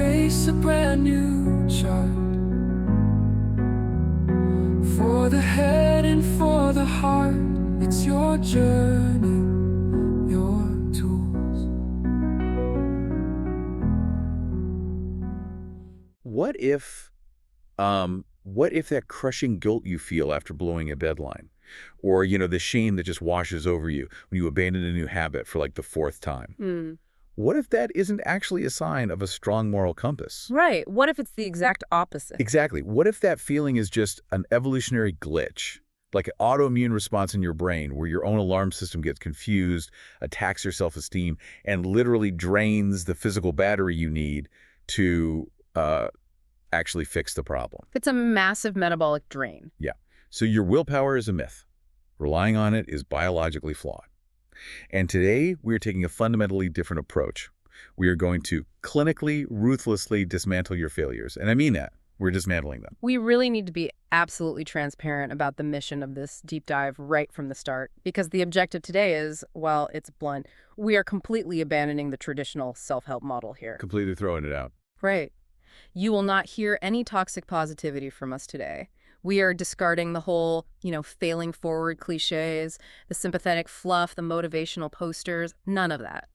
face a brand new chart for the head and for the heart. It's your journey, your tools. What if that crushing guilt you feel after blowing a deadline? Or, the shame that just washes over you when you abandon a new habit for like the fourth time? What if that isn't actually a sign of a strong moral compass? Right. What if it's the exact opposite? Exactly. What if that feeling is just an evolutionary glitch, like an autoimmune response in your brain where your own alarm system gets confused, attacks your self-esteem, and literally drains the physical battery you need to actually fix the problem? It's a massive metabolic drain. Yeah. So your willpower is a myth. Relying on it is biologically flawed. And today, we're taking a fundamentally different approach. We are going to clinically, ruthlessly dismantle your failures. And I mean that. We're dismantling them. We really need to be absolutely transparent about the mission of this deep dive right from the start, because the objective today is, well, it's blunt. We are completely abandoning the traditional self-help model here. Completely throwing it out. Right. You will not hear any toxic positivity from us today. We are discarding the whole, failing forward cliches, the sympathetic fluff, the motivational posters, none of that.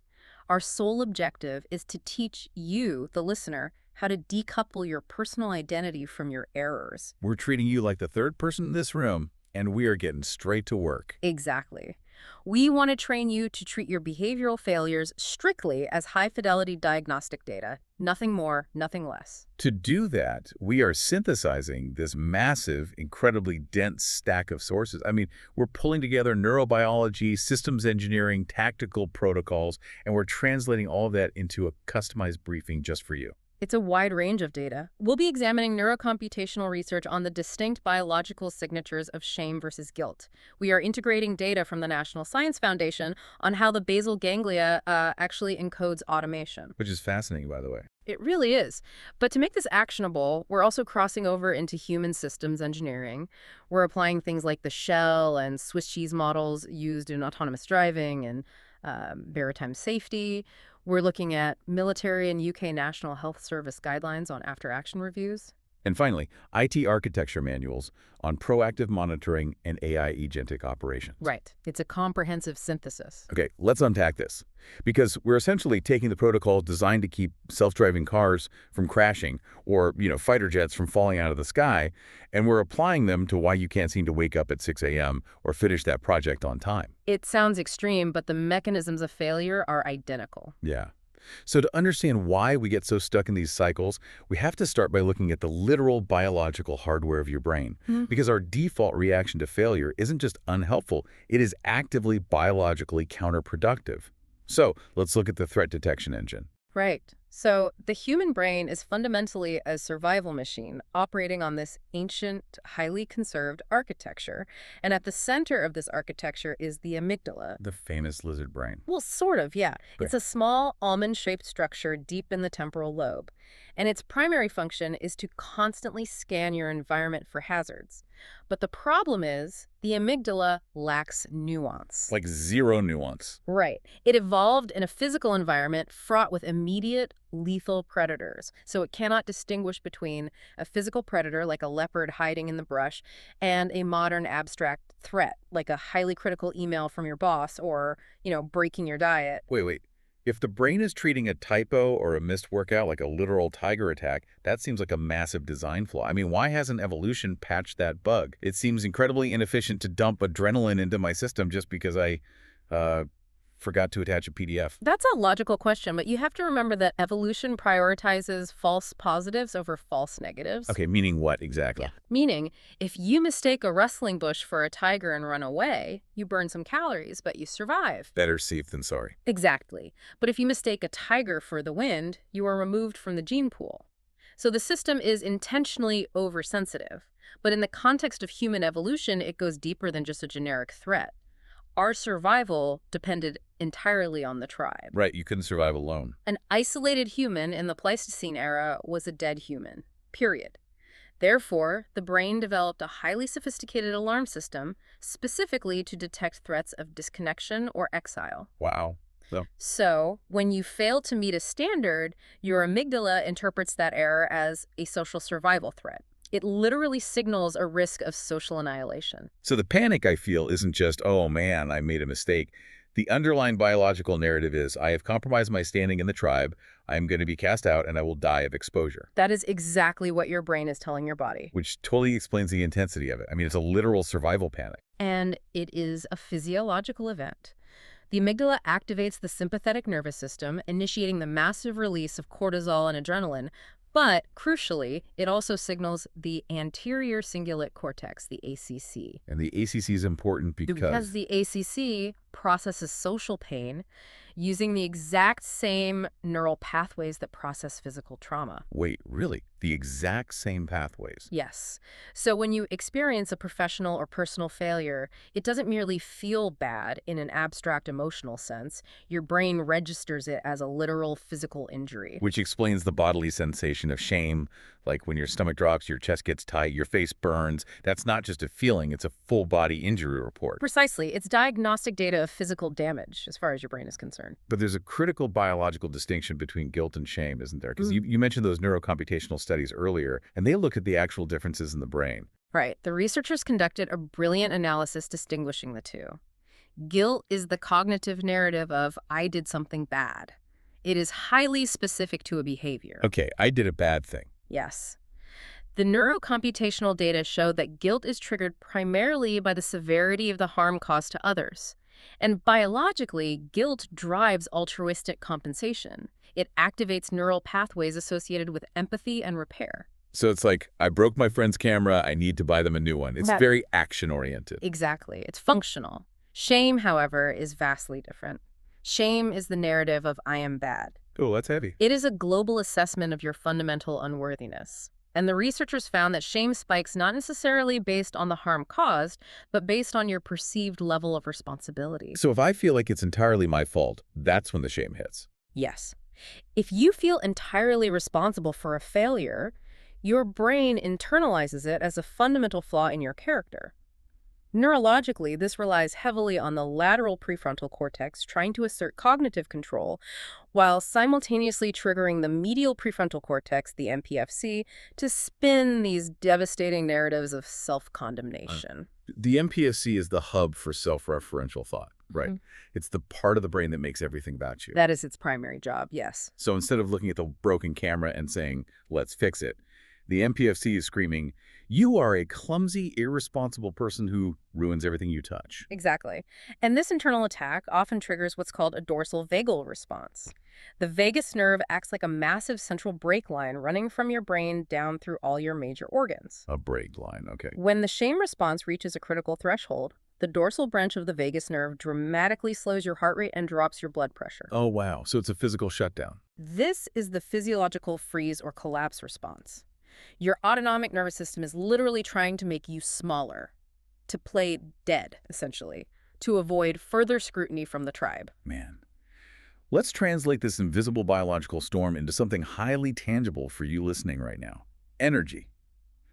Our sole objective is to teach you, the listener, how to decouple your personal identity from your errors. We're treating you like the third person in this room, and we are getting straight to work. Exactly. We want to train you to treat your behavioral failures strictly as high-fidelity diagnostic data. Nothing more, nothing less. To do that, we are synthesizing this massive, incredibly dense stack of sources. I mean, we're pulling together neurobiology, systems engineering, tactical protocols, and we're translating all of that into a customized briefing just for you. It's a wide range of data. We'll be examining neurocomputational research on the distinct biological signatures of shame versus guilt. We are integrating data from the National Science Foundation on how the basal ganglia actually encodes automation. Which is fascinating, by the way. It really is. But to make this actionable, we're also crossing over into human systems engineering. We're applying things like the shell and Swiss cheese models used in autonomous driving and maritime safety. We're looking at military and UK National Health Service guidelines on after-action reviews. And finally, IT architecture manuals on proactive monitoring and AI agentic operations. Right. It's a comprehensive synthesis. Okay, let's unpack this. Because we're essentially taking the protocols designed to keep self-driving cars from crashing or, fighter jets from falling out of the sky, and we're applying them to why you can't seem to wake up at 6 a.m. or finish that project on time. It sounds extreme, but the mechanisms of failure are identical. Yeah. So to understand why we get so stuck in these cycles, we have to start by looking at the literal biological hardware of your brain. Because our default reaction to failure isn't just unhelpful, it is actively biologically counterproductive. So let's look at the threat detection engine. Right. So the human brain is fundamentally a survival machine operating on this ancient, highly conserved architecture. And at the center of this architecture is the amygdala. The famous lizard brain. Well, sort of, yeah. Okay. It's a small almond-shaped structure deep in the temporal lobe. And its primary function is to constantly scan your environment for hazards. But the problem is the amygdala lacks nuance. Like zero nuance. Right. It evolved in a physical environment fraught with immediate, lethal predators. So it cannot distinguish between a physical predator, like a leopard hiding in the brush, and a modern abstract threat, like a highly critical email from your boss or, breaking your diet. Wait. If the brain is treating a typo or a missed workout like a literal tiger attack, that seems like a massive design flaw. I mean, why hasn't evolution patched that bug? It seems incredibly inefficient to dump adrenaline into my system just because I forgot to attach a PDF. That's a logical question, but you have to remember that evolution prioritizes false positives over false negatives. Okay, meaning what exactly? Yeah. Meaning, if you mistake a rustling bush for a tiger and run away, you burn some calories, but you survive. Better safe than sorry. Exactly. But if you mistake a tiger for the wind, you are removed from the gene pool. So the system is intentionally oversensitive. But in the context of human evolution, it goes deeper than just a generic threat. Our survival depended entirely on the tribe. Right, you couldn't survive alone. An isolated human in the Pleistocene era was a dead human, period. Therefore, the brain developed a highly sophisticated alarm system specifically to detect threats of disconnection or exile. Wow. So, So, when you fail to meet a standard, your amygdala interprets that error as a social survival threat. It literally signals a risk of social annihilation. so the panic I feel isn't just, oh man, I made a mistake. The underlying biological narrative is, I have compromised my standing in the tribe, I am going to be cast out, and I will die of exposure. That is exactly what your brain is telling your body. Which totally explains the intensity of it. I mean, it's a literal survival panic. And it is a physiological event. The amygdala activates the sympathetic nervous system, initiating the massive release of cortisol and adrenaline. But, crucially, it also signals the anterior cingulate cortex, the ACC. And the ACC is important Because the ACC processes social pain using the exact same neural pathways that process physical trauma. Wait, really? The exact same pathways? Yes. So when you experience a professional or personal failure, it doesn't merely feel bad in an abstract emotional sense. Your brain registers it as a literal physical injury. Which explains the bodily sensation of shame, like when your stomach drops, your chest gets tight, your face burns. That's not just a feeling, it's a full-body injury report. Precisely. It's diagnostic data of physical damage, as far as your brain is concerned. But there's a critical biological distinction between guilt and shame, isn't there? Because you mentioned those neurocomputational studies earlier, and they look at the actual differences in the brain. Right. The researchers conducted a brilliant analysis distinguishing the two. Guilt is the cognitive narrative of, I did something bad. It is highly specific to a behavior. Okay, I did a bad thing. Yes. The neurocomputational data show that guilt is triggered primarily by the severity of the harm caused to others. And biologically, guilt drives altruistic compensation. It activates neural pathways associated with empathy and repair. So it's like, I broke my friend's camera, I need to buy them a new one. It's very action-oriented. Exactly. It's functional. Shame, however, is vastly different. Shame is the narrative of I am bad. Oh, that's heavy. It is a global assessment of your fundamental unworthiness. And the researchers found that shame spikes not necessarily based on the harm caused, but based on your perceived level of responsibility. So if I feel like it's entirely my fault, that's when the shame hits. Yes. If you feel entirely responsible for a failure, your brain internalizes it as a fundamental flaw in your character. Neurologically, this relies heavily on the lateral prefrontal cortex trying to assert cognitive control, while simultaneously triggering the medial prefrontal cortex, the MPFC, to spin these devastating narratives of self-condemnation. The MPFC is the hub for self-referential thought, right? It's the part of the brain that makes everything about you. That is its primary job, yes. So instead of looking at the broken camera and saying, let's fix it, the MPFC is screaming, you are a clumsy, irresponsible person who ruins everything you touch. Exactly. And this internal attack often triggers what's called a dorsal vagal response. The vagus nerve acts like a massive central brake line running from your brain down through all your major organs. A brake line, okay. When the shame response reaches a critical threshold, the dorsal branch of the vagus nerve dramatically slows your heart rate and drops your blood pressure. Oh, wow. So it's a physical shutdown. This is the physiological freeze or collapse response. Your autonomic nervous system is literally trying to make you smaller, to play dead, essentially, to avoid further scrutiny from the tribe. Man. Let's translate this invisible biological storm into something highly tangible for you listening right now. Energy.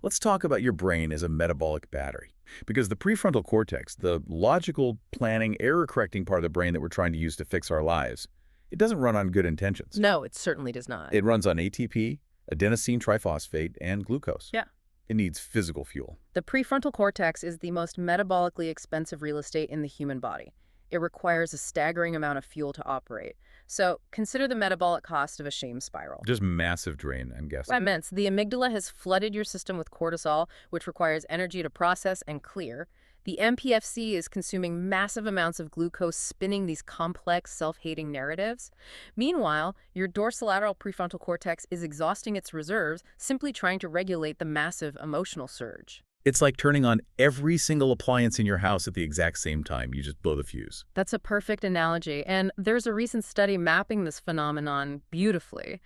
Let's talk about your brain as a metabolic battery. Because the prefrontal cortex, the logical, planning, error-correcting part of the brain that we're trying to use to fix our lives, it doesn't run on good intentions. No, it certainly does not. It runs on ATP, adenosine triphosphate, and glucose. Yeah. It needs physical fuel. The prefrontal cortex is the most metabolically expensive real estate in the human body. It requires a staggering amount of fuel to operate. So consider the metabolic cost of a shame spiral. Just massive drain, I'm guessing. Immense. The amygdala has flooded your system with cortisol, which requires energy to process and clear. The MPFC is consuming massive amounts of glucose, spinning these complex, self-hating narratives. Meanwhile, your dorsolateral prefrontal cortex is exhausting its reserves, simply trying to regulate the massive emotional surge. It's like turning on every single appliance in your house at the exact same time. You just blow the fuse. That's a perfect analogy, and there's a recent study mapping this phenomenon beautifully.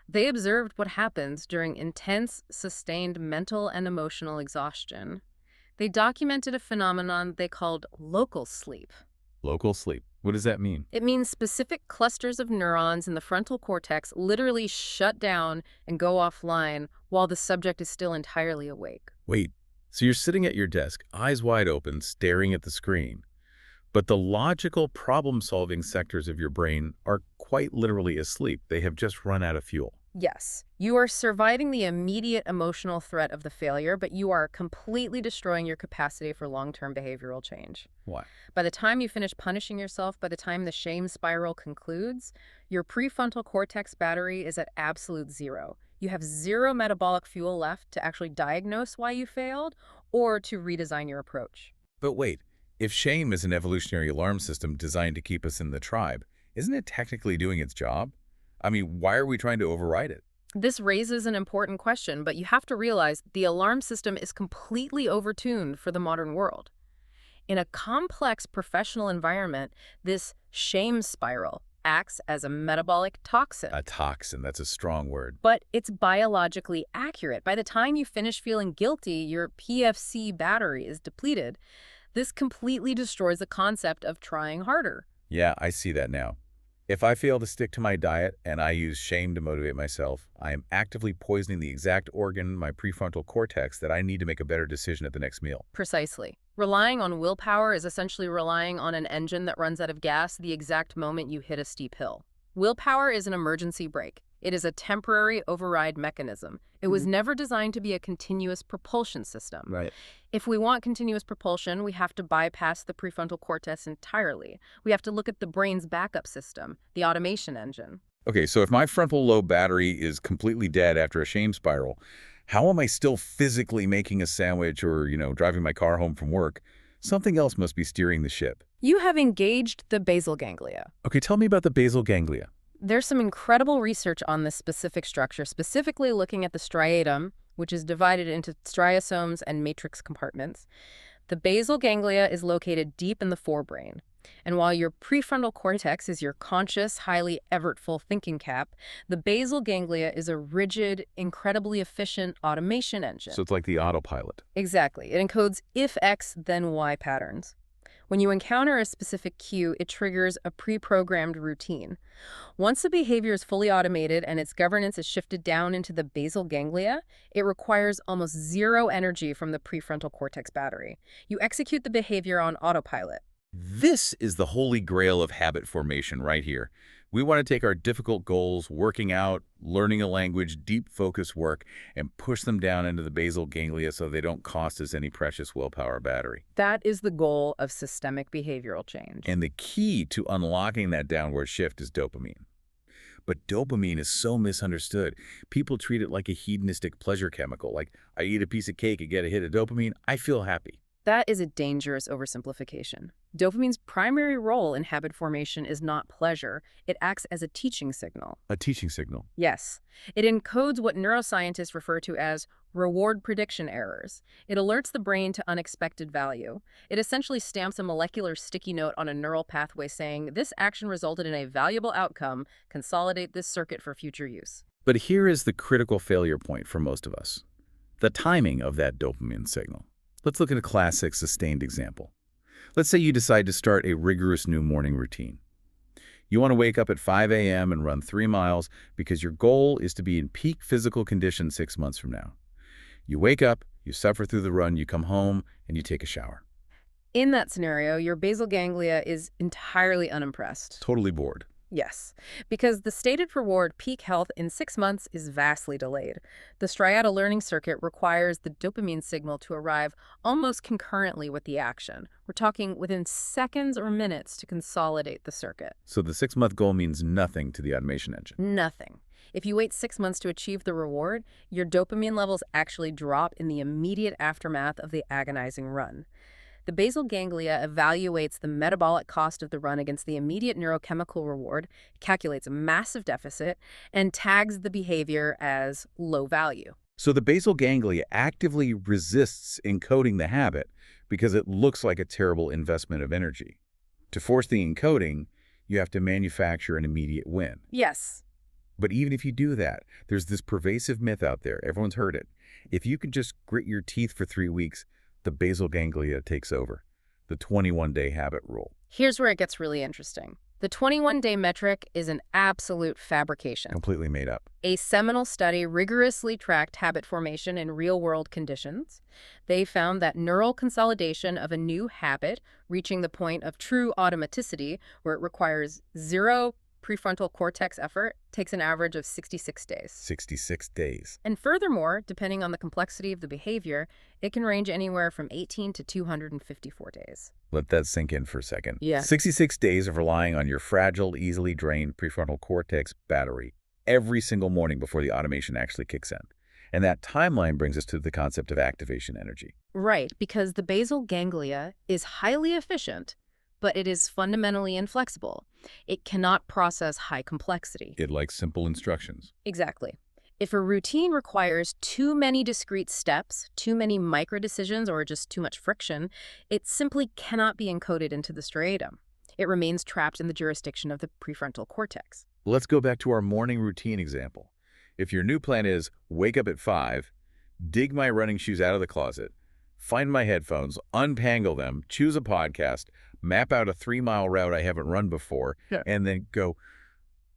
They observed what happens during intense, sustained mental and emotional exhaustion. They documented a phenomenon they called local sleep. Local sleep. What does that mean? It means specific clusters of neurons in the frontal cortex literally shut down and go offline while the subject is still entirely awake. Wait, so you're sitting at your desk, eyes wide open, staring at the screen. But the logical problem-solving sectors of your brain are quite literally asleep. They have just run out of fuel. Yes, you are surviving the immediate emotional threat of the failure, but you are completely destroying your capacity for long-term behavioral change. Why? By the time you finish punishing yourself, by the time the shame spiral concludes, your prefrontal cortex battery is at absolute zero. You have zero metabolic fuel left to actually diagnose why you failed or to redesign your approach. But wait, if shame is an evolutionary alarm system designed to keep us in the tribe, isn't it technically doing its job? I mean, why are we trying to override it? This raises an important question, but you have to realize the alarm system is completely overtuned for the modern world. In a complex professional environment, this shame spiral acts as a metabolic toxin. A toxin, that's a strong word. But it's biologically accurate. By the time you finish feeling guilty, your PFC battery is depleted. This completely destroys the concept of trying harder. Yeah, I see that now. If I fail to stick to my diet and I use shame to motivate myself, I am actively poisoning the exact organ, my prefrontal cortex, that I need to make a better decision at the next meal. Precisely. Relying on willpower is essentially relying on an engine that runs out of gas the exact moment you hit a steep hill. Willpower is an emergency brake. It is a temporary override mechanism. It was never designed to be a continuous propulsion system. Right. If we want continuous propulsion, we have to bypass the prefrontal cortex entirely. We have to look at the brain's backup system, the automation engine. Okay, so if my frontal lobe battery is completely dead after a shame spiral, how am I still physically making a sandwich or, driving my car home from work? Something else must be steering the ship. You have engaged the basal ganglia. Okay, tell me about the basal ganglia. There's some incredible research on this specific structure, specifically looking at the striatum, which is divided into striasomes and matrix compartments. The basal ganglia is located deep in the forebrain. And while your prefrontal cortex is your conscious, highly effortful thinking cap, the basal ganglia is a rigid, incredibly efficient automation engine. So it's like the autopilot. Exactly. It encodes if X, then Y patterns. When you encounter a specific cue, it triggers a pre-programmed routine. Once a behavior is fully automated and its governance is shifted down into the basal ganglia, it requires almost zero energy from the prefrontal cortex battery. You execute the behavior on autopilot. This is the holy grail of habit formation right here. We want to take our difficult goals, working out, learning a language, deep focus work, and push them down into the basal ganglia so they don't cost us any precious willpower battery. That is the goal of systemic behavioral change. And the key to unlocking that downward shift is dopamine. But dopamine is so misunderstood. People treat it like a hedonistic pleasure chemical, like I eat a piece of cake and get a hit of dopamine, I feel happy. That is a dangerous oversimplification. Dopamine's primary role in habit formation is not pleasure. It acts as a teaching signal. A teaching signal. Yes. It encodes what neuroscientists refer to as reward prediction errors. It alerts the brain to unexpected value. It essentially stamps a molecular sticky note on a neural pathway saying, this action resulted in a valuable outcome. Consolidate this circuit for future use. But here is the critical failure point for most of us. The timing of that dopamine signal. Let's look at a classic sustained example. Let's say you decide to start a rigorous new morning routine. You want to wake up at 5 a.m. and run 3 miles because your goal is to be in peak physical condition 6 months from now. You wake up, you suffer through the run, you come home, and you take a shower. In that scenario, your basal ganglia is entirely unimpressed. Totally bored. Yes, because the stated reward, peak health, in 6 months is vastly delayed. The striata learning circuit requires the dopamine signal to arrive almost concurrently with the action. We're talking within seconds or minutes to consolidate the circuit. So the 6-month goal means nothing to the automation engine. Nothing. If you wait 6 months to achieve the reward, your dopamine levels actually drop in the immediate aftermath of the agonizing run. The basal ganglia evaluates the metabolic cost of the run against the immediate neurochemical reward, calculates a massive deficit, and tags the behavior as low value. So the basal ganglia actively resists encoding the habit because it looks like a terrible investment of energy. To force the encoding, you have to manufacture an immediate win. Yes. But even if you do that, there's this pervasive myth out there, everyone's heard it. If you can just grit your teeth for 3 weeks, the basal ganglia takes over. The 21-day habit rule. Here's where it gets really interesting. The 21-day metric is an absolute fabrication. Completely made up. A seminal study rigorously tracked habit formation in real-world conditions. They found that neural consolidation of a new habit, reaching the point of true automaticity, where it requires zero prefrontal cortex effort, takes an average of 66 days. 66 days. And furthermore, depending on the complexity of the behavior, it can range anywhere from 18 to 254 days. Let that sink in for a second. Yeah. 66 days of relying on your fragile, easily drained prefrontal cortex battery every single morning before the automation actually kicks in. And that timeline brings us to the concept of activation energy. Right, because the basal ganglia is highly efficient, but it is fundamentally inflexible. It cannot process high complexity. It likes simple instructions. Exactly. If a routine requires too many discrete steps, too many micro-decisions, or just too much friction, it simply cannot be encoded into the striatum. It remains trapped in the jurisdiction of the prefrontal cortex. Let's go back to our morning routine example. If your new plan is wake up at 5, dig my running shoes out of the closet, find my headphones, unpangle them, choose a podcast, map out a 3-mile route I haven't run before, and then go,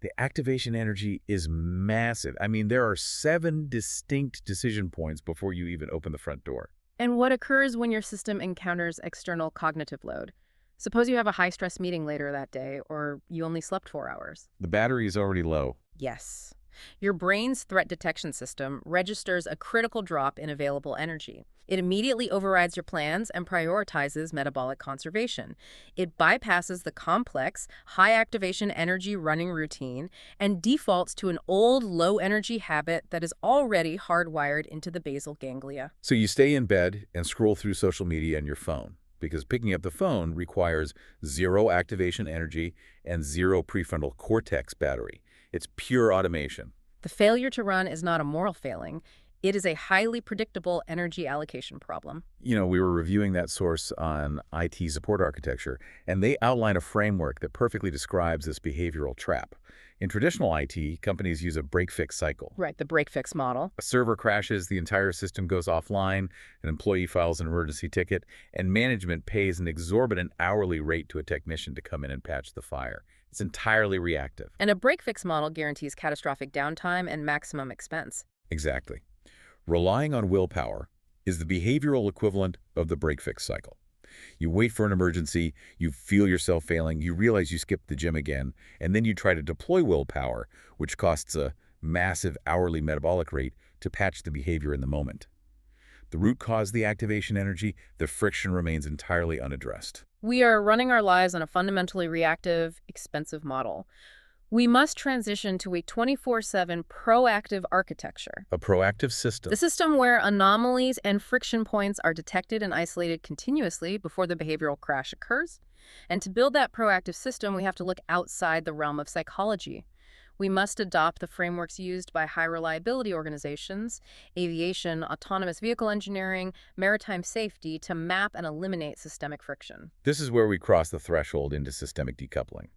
the activation energy is massive. I mean, there are 7 distinct decision points before you even open the front door. And what occurs when your system encounters external cognitive load? Suppose you have a high-stress meeting later that day, or you only slept 4 hours. The battery is already low. Yes. Your brain's threat detection system registers a critical drop in available energy. It immediately overrides your plans and prioritizes metabolic conservation. It bypasses the complex, high-activation energy running routine and defaults to an old, low-energy habit that is already hardwired into the basal ganglia. So you stay in bed and scroll through social media and your phone, because picking up the phone requires 0 activation energy and 0 prefrontal cortex battery. It's pure automation. The failure to run is not a moral failing. It is a highly predictable energy allocation problem. You know, we were reviewing that source on IT support architecture, and they outline a framework that perfectly describes this behavioral trap. In traditional IT, companies use a break-fix cycle. Right, the break-fix model. A server crashes, the entire system goes offline, an employee files an emergency ticket, and management pays an exorbitant hourly rate to a technician to come in and patch the fire. It's entirely reactive. And a break-fix model guarantees catastrophic downtime and maximum expense. Exactly. Relying on willpower is the behavioral equivalent of the break-fix cycle. You wait for an emergency, you feel yourself failing, you realize you skipped the gym again, and then you try to deploy willpower, which costs a massive hourly metabolic rate to patch the behavior in the moment. The root cause, the activation energy, the friction remains entirely unaddressed. We are running our lives on a fundamentally reactive, expensive model. We must transition to a 24/7 proactive architecture. A proactive system. The system where anomalies and friction points are detected and isolated continuously before the behavioral crash occurs. And to build that proactive system, we have to look outside the realm of psychology. We must adopt the frameworks used by high-reliability organizations, aviation, autonomous vehicle engineering, maritime safety to map and eliminate systemic friction. This is where we cross the threshold into systemic decoupling.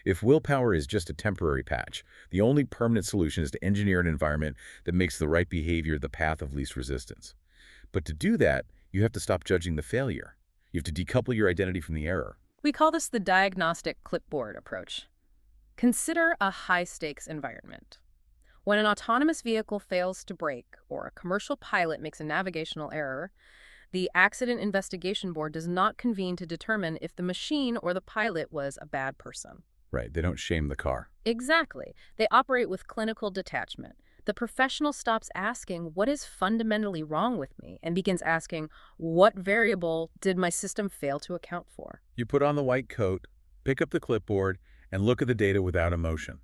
If willpower is just a temporary patch, the only permanent solution is to engineer an environment that makes the right behavior the path of least resistance. But to do that, you have to stop judging the failure. You have to decouple your identity from the error. We call this the diagnostic clipboard approach. Consider a high-stakes environment. When an autonomous vehicle fails to brake or a commercial pilot makes a navigational error, the Accident Investigation Board does not convene to determine if the machine or the pilot was a bad person. Right, they don't shame the car. Exactly. They operate with clinical detachment. The professional stops asking, what is fundamentally wrong with me, and begins asking, what variable did my system fail to account for? You put on the white coat, pick up the clipboard, and look at the data without emotion.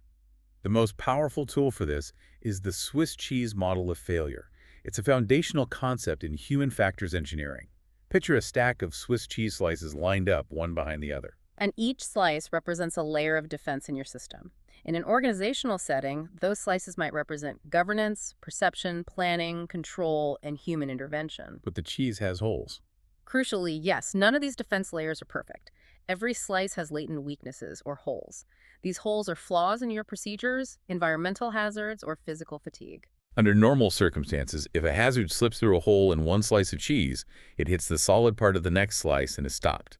The most powerful tool for this is the Swiss cheese model of failure. It's a foundational concept in human factors engineering. Picture a stack of Swiss cheese slices lined up one behind the other. And each slice represents a layer of defense in your system. In an organizational setting, those slices might represent governance, perception, planning, control, and human intervention. But the cheese has holes. Crucially, yes, none of these defense layers are perfect. Every slice has latent weaknesses or holes. These holes are flaws in your procedures, environmental hazards, or physical fatigue. Under normal circumstances, if a hazard slips through a hole in one slice of cheese, it hits the solid part of the next slice and is stopped.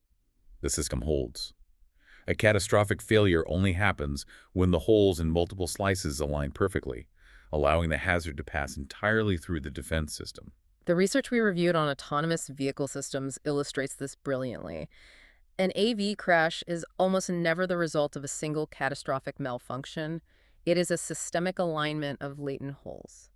The system holds. A catastrophic failure only happens when the holes in multiple slices align perfectly, allowing the hazard to pass entirely through the defense system. The research we reviewed on autonomous vehicle systems illustrates this brilliantly. An AV crash is almost never the result of a single catastrophic malfunction. It is a systemic alignment of latent holes.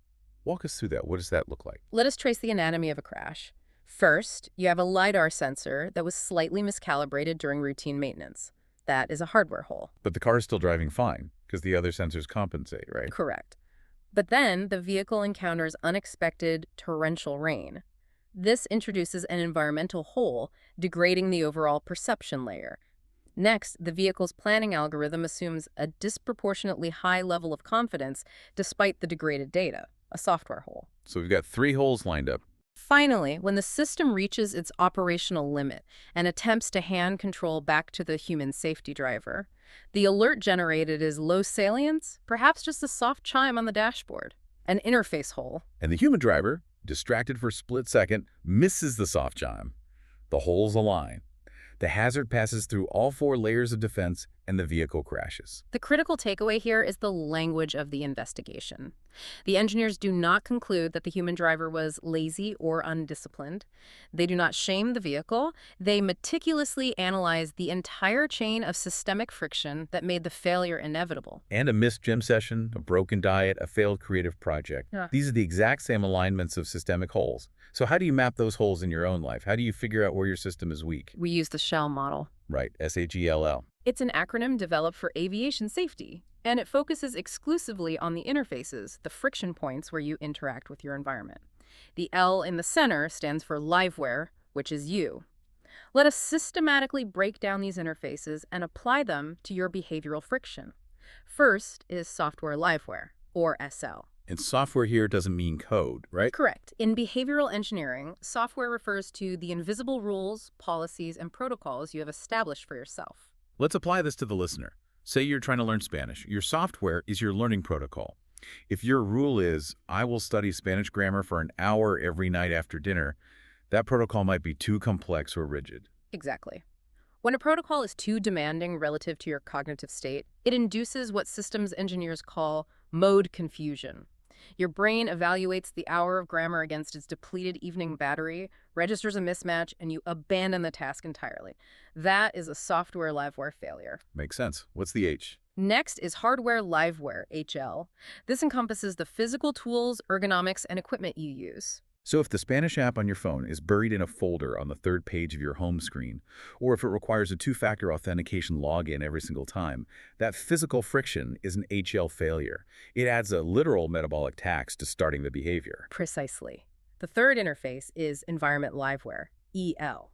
Walk us through that. What does that look like? Let us trace the anatomy of a crash. First, you have a LiDAR sensor that was slightly miscalibrated during routine maintenance. That is a hardware hole. But the car is still driving fine because the other sensors compensate, right? Correct. But then the vehicle encounters unexpected torrential rain. This introduces an environmental hole, degrading the overall perception layer. Next, the vehicle's planning algorithm assumes a disproportionately high level of confidence despite the degraded data, a software hole. So we've got 3 holes lined up. Finally, when the system reaches its operational limit and attempts to hand control back to the human safety driver, the alert generated is low salience, perhaps just a soft chime on the dashboard, an interface hole. And the human driver, distracted for a split second, misses the soft chime. The holes align. The hazard passes through all 4 layers of defense and the vehicle crashes. The critical takeaway here is the language of the investigation. The engineers do not conclude that the human driver was lazy or undisciplined. They do not shame the vehicle. They meticulously analyze the entire chain of systemic friction that made the failure inevitable. And a missed gym session, a broken diet, a failed creative project. Yeah. These are the exact same alignments of systemic holes. So how do you map those holes in your own life? How do you figure out where your system is weak? We use the Shell model. Right, SHELL. It's an acronym developed for aviation safety, and it focuses exclusively on the interfaces, the friction points where you interact with your environment. The L in the center stands for liveware, which is you. Let us systematically break down these interfaces and apply them to your behavioral friction. First is software liveware, or SL. And software here doesn't mean code, right? Correct. In behavioral engineering, software refers to the invisible rules, policies, and protocols you have established for yourself. Let's apply this to the listener. Say you're trying to learn Spanish. Your software is your learning protocol. If your rule is, I will study Spanish grammar for an hour every night after dinner, that protocol might be too complex or rigid. Exactly. When a protocol is too demanding relative to your cognitive state, it induces what systems engineers call mode confusion. Your brain evaluates the hour of grammar against its depleted evening battery, registers a mismatch, and you abandon the task entirely. That is a software liveware failure. Makes sense. What's the H? Next is hardware liveware, HL. This encompasses the physical tools, ergonomics, and equipment you use. So if the Spanish app on your phone is buried in a folder on the 3rd page of your home screen, or if it requires a 2-factor authentication login every single time, that physical friction is an HL failure. It adds a literal metabolic tax to starting the behavior. Precisely. The third interface is environment liveware, EL.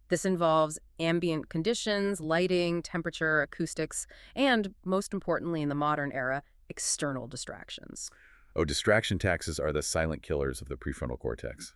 This involves ambient conditions, lighting, temperature, acoustics, and, most importantly in the modern era, external distractions. Oh, distraction taxes are the silent killers of the prefrontal cortex.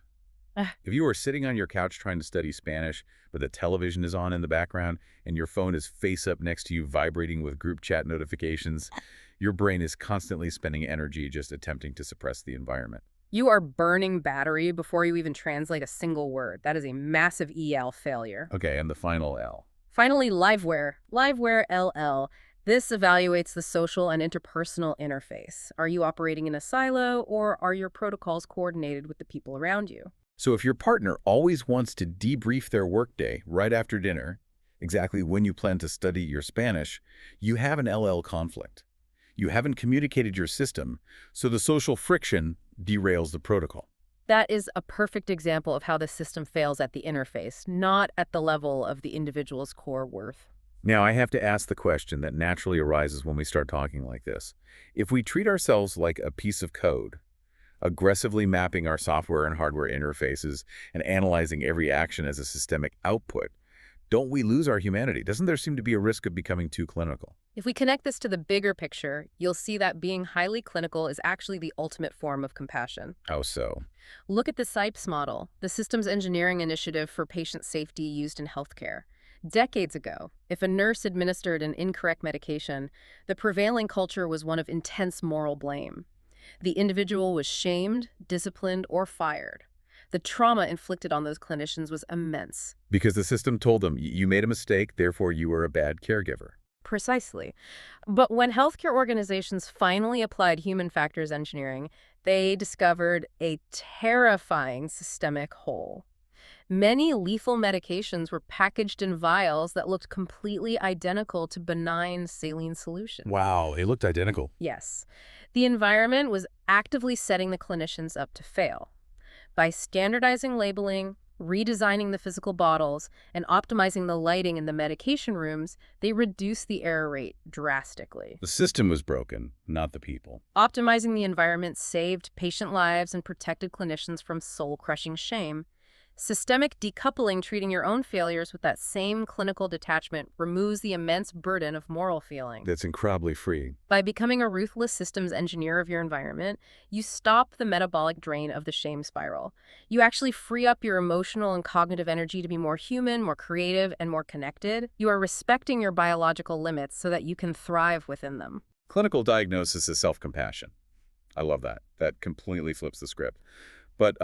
If you are sitting on your couch trying to study Spanish, but the television is on in the background and your phone is face up next to you vibrating with group chat notifications, your brain is constantly spending energy just attempting to suppress the environment. You are burning battery before you even translate a single word. That is a massive EL failure. Okay, and the final L. Finally, liveware. Liveware LL. This evaluates the social and interpersonal interface. Are you operating in a silo, or are your protocols coordinated with the people around you? So if your partner always wants to debrief their workday right after dinner, exactly when you plan to study your Spanish, you have an LL conflict. You haven't communicated your system, so the social friction derails the protocol. That is a perfect example of how the system fails at the interface, not at the level of the individual's core worth. Now, I have to ask the question that naturally arises when we start talking like this. If we treat ourselves like a piece of code, aggressively mapping our software and hardware interfaces and analyzing every action as a systemic output, don't we lose our humanity? Doesn't there seem to be a risk of becoming too clinical? If we connect this to the bigger picture, you'll see that being highly clinical is actually the ultimate form of compassion. How so? Look at the SIPES model, the systems engineering initiative for patient safety used in healthcare. Decades ago, if a nurse administered an incorrect medication, the prevailing culture was one of intense moral blame. The individual was shamed, disciplined, or fired. The trauma inflicted on those clinicians was immense. Because the system told them, you made a mistake, therefore you were a bad caregiver. Precisely. But when healthcare organizations finally applied human factors engineering, they discovered a terrifying systemic hole. Many lethal medications were packaged in vials that looked completely identical to benign saline solutions. Wow, they looked identical. Yes. The environment was actively setting the clinicians up to fail. By standardizing labeling, redesigning the physical bottles, and optimizing the lighting in the medication rooms, they reduced the error rate drastically. The system was broken, not the people. Optimizing the environment saved patient lives and protected clinicians from soul-crushing shame. Systemic decoupling, treating your own failures with that same clinical detachment, removes the immense burden of moral feeling. That's incredibly freeing. By becoming a ruthless systems engineer of your environment, you stop the metabolic drain of the shame spiral. You actually free up your emotional and cognitive energy to be more human, more creative, and more connected. You are respecting your biological limits so that you can thrive within them. Clinical diagnosis is self-compassion. I love that. That completely flips the script. But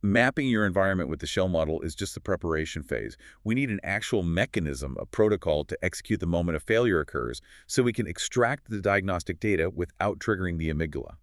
mapping your environment with the shell model is just the preparation phase. We need an actual mechanism, a protocol to execute the moment a failure occurs so we can extract the diagnostic data without triggering the amygdala.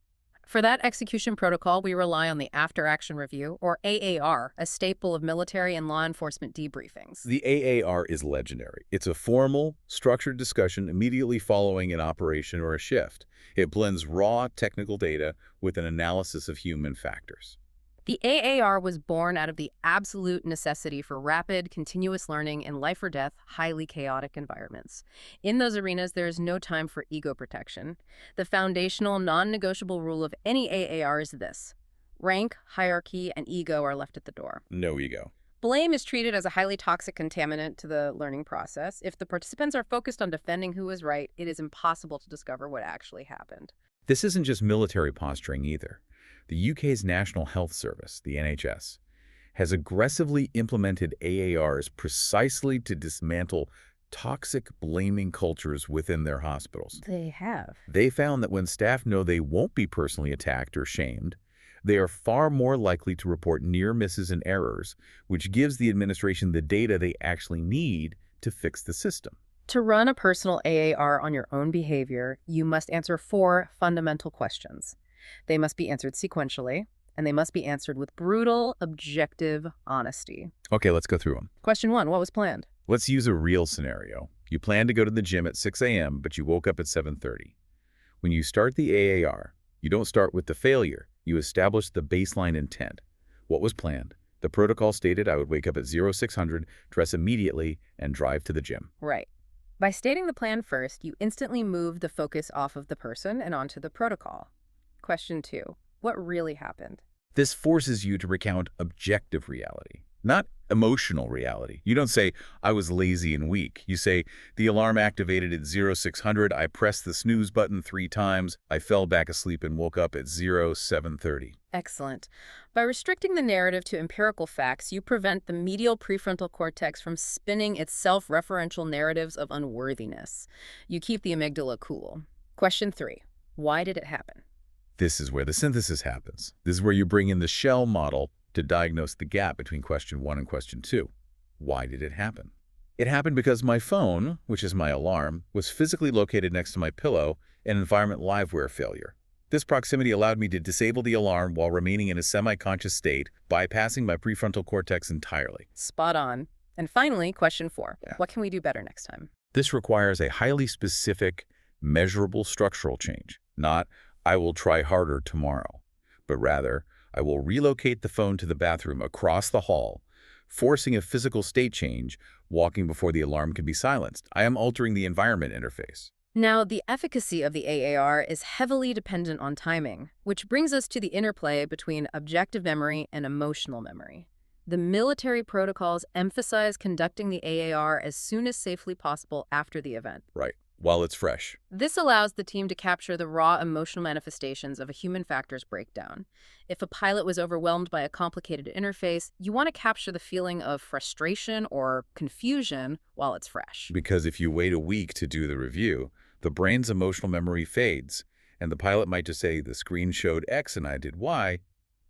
For that execution protocol, we rely on the after-action review, or AAR, a staple of military and law enforcement debriefings. The AAR is legendary. It's a formal, structured discussion immediately following an operation or a shift. It blends raw technical data with an analysis of human factors. The AAR was born out of the absolute necessity for rapid, continuous learning in life-or-death, highly chaotic environments. In those arenas, there is no time for ego protection. The foundational, non-negotiable rule of any AAR is this: rank, hierarchy, and ego are left at the door. No ego. Blame is treated as a highly toxic contaminant to the learning process. If the participants are focused on defending who is right, it is impossible to discover what actually happened. This isn't just military posturing either. The UK's National Health Service, the NHS, has aggressively implemented AARs precisely to dismantle toxic blaming cultures within their hospitals. They have. They found that when staff know they won't be personally attacked or shamed, they are far more likely to report near misses and errors, which gives the administration the data they actually need to fix the system. To run a personal AAR on your own behavior, you must answer 4 fundamental questions. They must be answered sequentially, and they must be answered with brutal, objective honesty. Okay, let's go through them. Question 1, what was planned? Let's use a real scenario. You planned to go to the gym at 6 a.m., but you woke up at 7:30. When you start the AAR, you don't start with the failure. You establish the baseline intent. What was planned? The protocol stated I would wake up at 0600, dress immediately, and drive to the gym. Right. By stating the plan first, you instantly move the focus off of the person and onto the protocol. Question 2, what really happened? This forces you to recount objective reality, not emotional reality. You don't say, I was lazy and weak. You say, the alarm activated at 0600, I pressed the snooze button 3 times, I fell back asleep and woke up at 0730. Excellent. By restricting the narrative to empirical facts, you prevent the medial prefrontal cortex from spinning its self-referential narratives of unworthiness. You keep the amygdala cool. Question 3, why did it happen? This is where the synthesis happens. This is where you bring in the shell model to diagnose the gap between question 1 and question 2. Why did it happen? It happened because my phone, which is my alarm, was physically located next to my pillow, an environment liveware failure. This proximity allowed me to disable the alarm while remaining in a semi-conscious state, bypassing my prefrontal cortex entirely. Spot on. And finally, question 4. What can we do better next time? This requires a highly specific, measurable structural change, not I will try harder tomorrow, but rather I will relocate the phone to the bathroom across the hall, forcing a physical state change, walking before the alarm can be silenced. I am altering the environment interface. Now, the efficacy of the AAR is heavily dependent on timing, which brings us to the interplay between objective memory and emotional memory. The military protocols emphasize conducting the AAR as soon as safely possible after the event. Right, while it's fresh. This allows the team to capture the raw emotional manifestations of a human factors breakdown. If a pilot was overwhelmed by a complicated interface, you want to capture the feeling of frustration or confusion while it's fresh. Because if you wait a week to do the review, the brain's emotional memory fades, and the pilot might just say, the screen showed X and I did Y,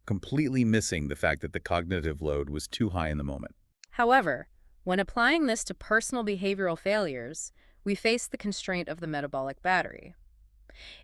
completely missing the fact that the cognitive load was too high in the moment. However, when applying this to personal behavioral failures, we face the constraint of the metabolic battery.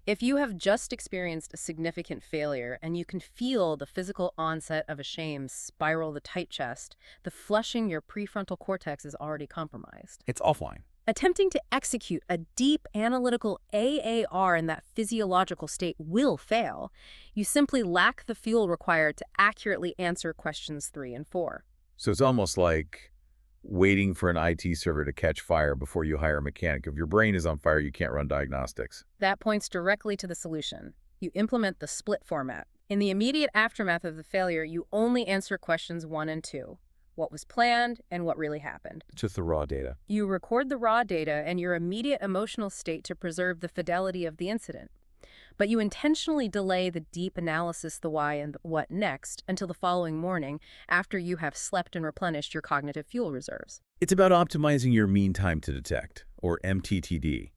If you have just experienced a significant failure and you can feel the physical onset of a shame spiral the tight chest, the flushing your prefrontal cortex is already compromised. It's offline. Attempting to execute a deep analytical AAR in that physiological state will fail. You simply lack the fuel required to accurately answer questions 3 and 4. So it's almost like waiting for an IT server to catch fire before you hire a mechanic. If your brain is on fire, you can't run diagnostics. That points directly to the solution. You implement the split format. In the immediate aftermath of the failure, you only answer questions 1 and 2. What was planned and what really happened. Just the raw data. You record the raw data and your immediate emotional state to preserve the fidelity of the incident. But you intentionally delay the deep analysis, the why and the what next, until the following morning after you have slept and replenished your cognitive fuel reserves. It's about optimizing your mean time to detect, or MTTD.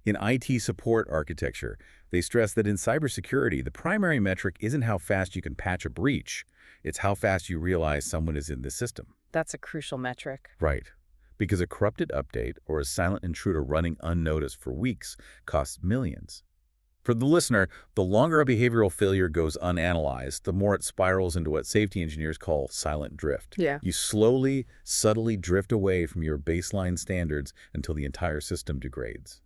In IT support architecture, they stress that in cybersecurity, the primary metric isn't how fast you can patch a breach. It's how fast you realize someone is in the system. That's a crucial metric. Right. Because a corrupted update or a silent intruder running unnoticed for weeks costs millions. For the listener, the longer a behavioral failure goes unanalyzed, the more it spirals into what safety engineers call silent drift. Yeah. You slowly, subtly drift away from your baseline standards until the entire system degrades.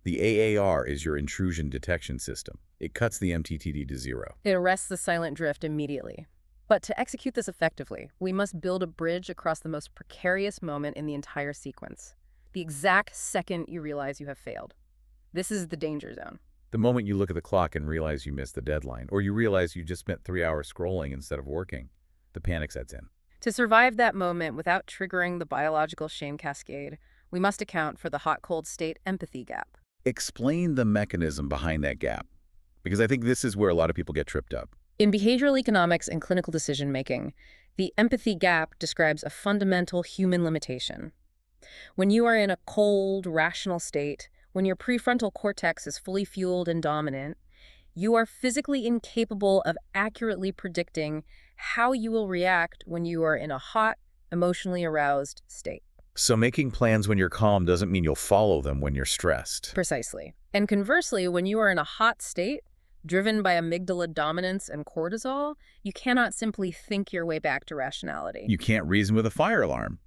The AAR is your intrusion detection system. It cuts the MTTD to 0. It arrests the silent drift immediately. But to execute this effectively, we must build a bridge across the most precarious moment in the entire sequence. The exact second you realize you have failed. This is the danger zone. The moment you look at the clock and realize you missed the deadline, or you realize you just spent 3 hours scrolling instead of working, the panic sets in. To survive that moment without triggering the biological shame cascade, we must account for the hot-cold state empathy gap. Explain the mechanism behind that gap, because I think this is where a lot of people get tripped up. In behavioral economics and clinical decision-making, the empathy gap describes a fundamental human limitation. When you are in a cold, rational state, when your prefrontal cortex is fully fueled and dominant, you are physically incapable of accurately predicting how you will react when you are in a hot, emotionally aroused state. So making plans when you're calm doesn't mean you'll follow them when you're stressed. Precisely. And conversely, when you are in a hot state, driven by amygdala dominance and cortisol, you cannot simply think your way back to rationality. You can't reason with a fire alarm.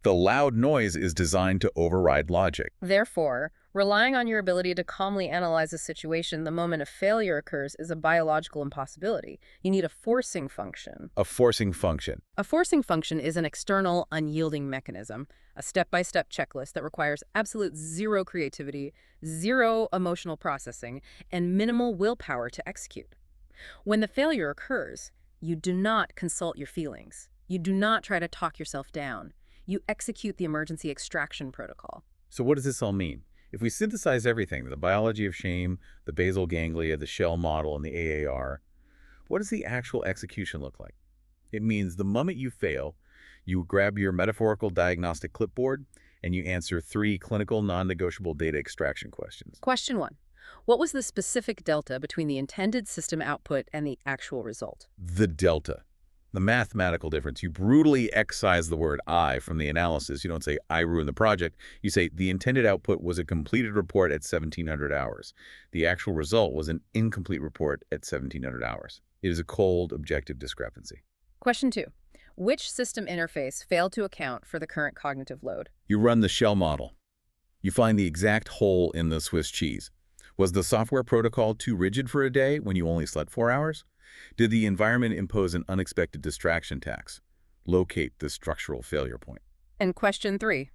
The loud noise is designed to override logic. Therefore, relying on your ability to calmly analyze a situation the moment a failure occurs is a biological impossibility. You need a forcing function. A forcing function. A forcing function is an external, unyielding mechanism, a step-by-step checklist that requires absolute zero creativity, zero emotional processing, and minimal willpower to execute. When the failure occurs, you do not consult your feelings. You do not try to talk yourself down. You execute the emergency extraction protocol. So what does this all mean? If we synthesize everything, the biology of shame, the basal ganglia, the shell model, and the AAR, what does the actual execution look like? It means the moment you fail, you grab your metaphorical diagnostic clipboard and you answer 3 clinical non-negotiable data extraction questions. Question 1. What was the specific delta between the intended system output and the actual result? The delta. The mathematical difference. You brutally excise the word I from the analysis. You don't say, I ruined the project. You say, the intended output was a completed report at 1,700 hours. The actual result was an incomplete report at 1,700 hours. It is a cold, objective discrepancy. Question 2. Which system interface failed to account for the current cognitive load? You run the shell model. You find the exact hole in the Swiss cheese. Was the software protocol too rigid for a day when you only slept 4 hours? Did the environment impose an unexpected distraction tax? Locate the structural failure point. And question 3.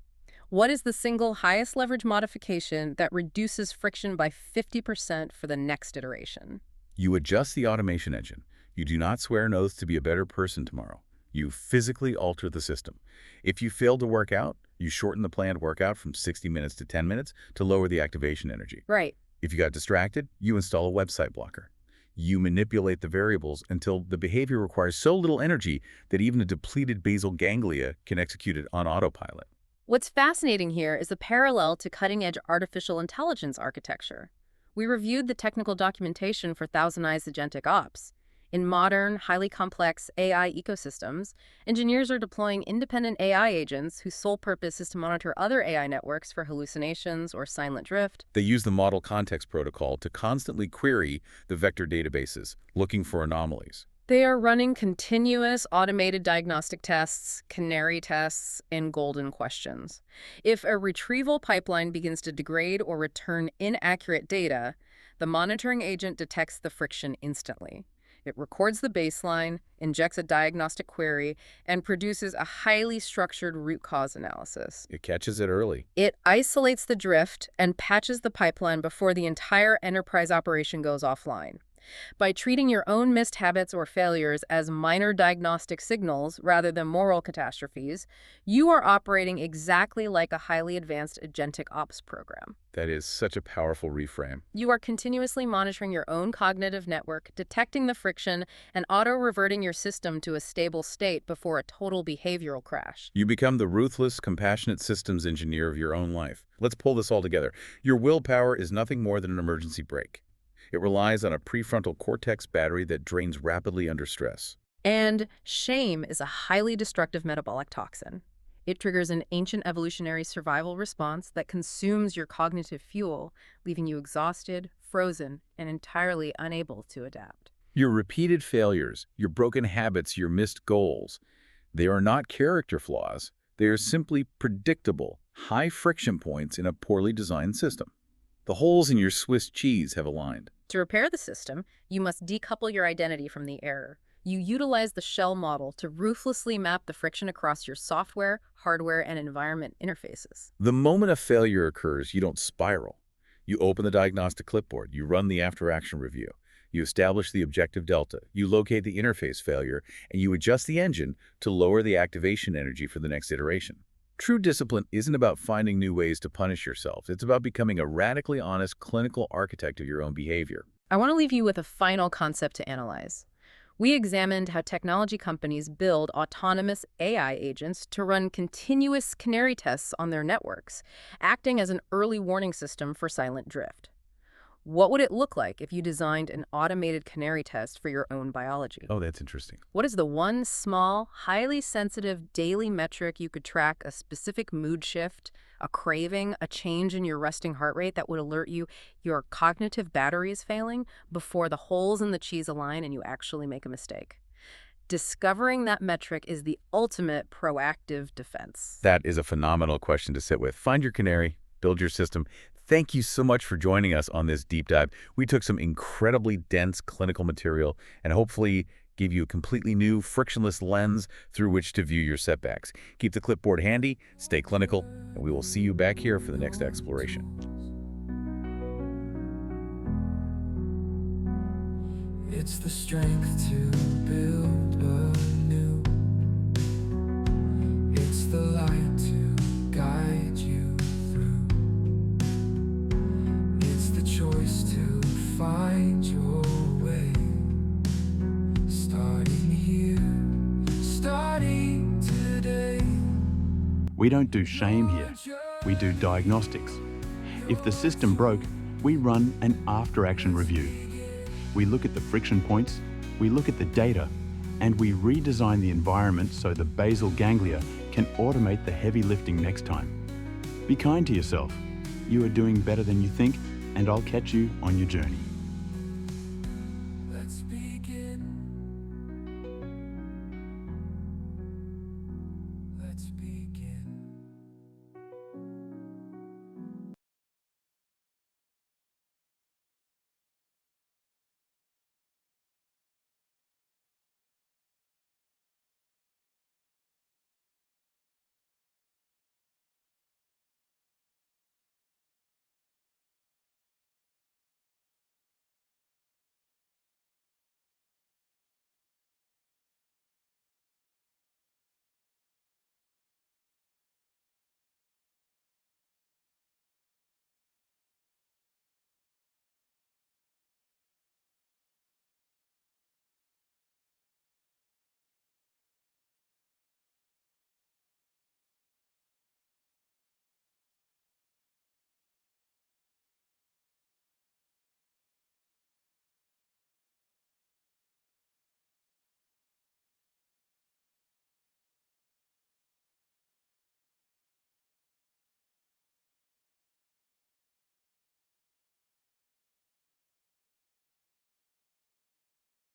What is the single highest leverage modification that reduces friction by 50% for the next iteration? You adjust the automation engine. You do not swear an oath to be a better person tomorrow. You physically alter the system. If you fail to work out, you shorten the planned workout from 60 minutes to 10 minutes to lower the activation energy. Right. If you got distracted, you install a website blocker. You manipulate the variables until the behavior requires so little energy that even a depleted basal ganglia can execute it on autopilot. What's fascinating here is the parallel to cutting-edge artificial intelligence architecture. We reviewed the technical documentation for Thousand Eyes Agentic Ops. In modern, highly complex AI ecosystems, engineers are deploying independent AI agents whose sole purpose is to monitor other AI networks for hallucinations or silent drift. They use the model context protocol to constantly query the vector databases, looking for anomalies. They are running continuous automated diagnostic tests, canary tests, and golden questions. If a retrieval pipeline begins to degrade or return inaccurate data, the monitoring agent detects the friction instantly. It records the baseline, injects a diagnostic query, and produces a highly structured root cause analysis. It catches it early. It isolates the drift and patches the pipeline before the entire enterprise operation goes offline. By treating your own missed habits or failures as minor diagnostic signals rather than moral catastrophes, you are operating exactly like a highly advanced agentic ops program. That is such a powerful reframe. You are continuously monitoring your own cognitive network, detecting the friction, and auto-reverting your system to a stable state before a total behavioral crash. You become the ruthless, compassionate systems engineer of your own life. Let's pull this all together. Your willpower is nothing more than an emergency brake. It relies on a prefrontal cortex battery that drains rapidly under stress. And shame is a highly destructive metabolic toxin. It triggers an ancient evolutionary survival response that consumes your cognitive fuel, leaving you exhausted, frozen, and entirely unable to adapt. Your repeated failures, your broken habits, your missed goals, they are not character flaws. They are simply predictable, high friction points in a poorly designed system. The holes in your Swiss cheese have aligned. To repair the system, you must decouple your identity from the error. You utilize the shell model to ruthlessly map the friction across your software, hardware, and environment interfaces. The moment a failure occurs, you don't spiral. You open the diagnostic clipboard, you run the after-action review, you establish the objective delta, you locate the interface failure, and you adjust the engine to lower the activation energy for the next iteration. True discipline isn't about finding new ways to punish yourself. It's about becoming a radically honest clinical architect of your own behavior. I want to leave you with a final concept to analyze. We examined how technology companies build autonomous AI agents to run continuous canary tests on their networks, acting as an early warning system for silent drift. What would it look like if you designed an automated canary test for your own biology? Oh, that's interesting. What is the one small, highly sensitive daily metric you could track a specific mood shift, a craving, a change in your resting heart rate that would alert you your cognitive battery is failing before the holes in the cheese align and you actually make a mistake? Discovering that metric is the ultimate proactive defense. That is a phenomenal question to sit with. Find your canary, build your system. Thank you so much for joining us on this deep dive. We took some incredibly dense clinical material and hopefully gave you a completely new, frictionless lens through which to view your setbacks. Keep the clipboard handy, stay clinical, and we will see you back here for the next exploration. It's the strength to build anew. It's the light to guide you through. It's the choice to find your way. Starting here, starting today. We don't do shame here, we do diagnostics. If the system broke, we run an after-action review. We look at the friction points, we look at the data, and we redesign the environment so the basal ganglia can automate the heavy lifting next time. Be kind to yourself. You are doing better than you think, and I'll catch you on your journey.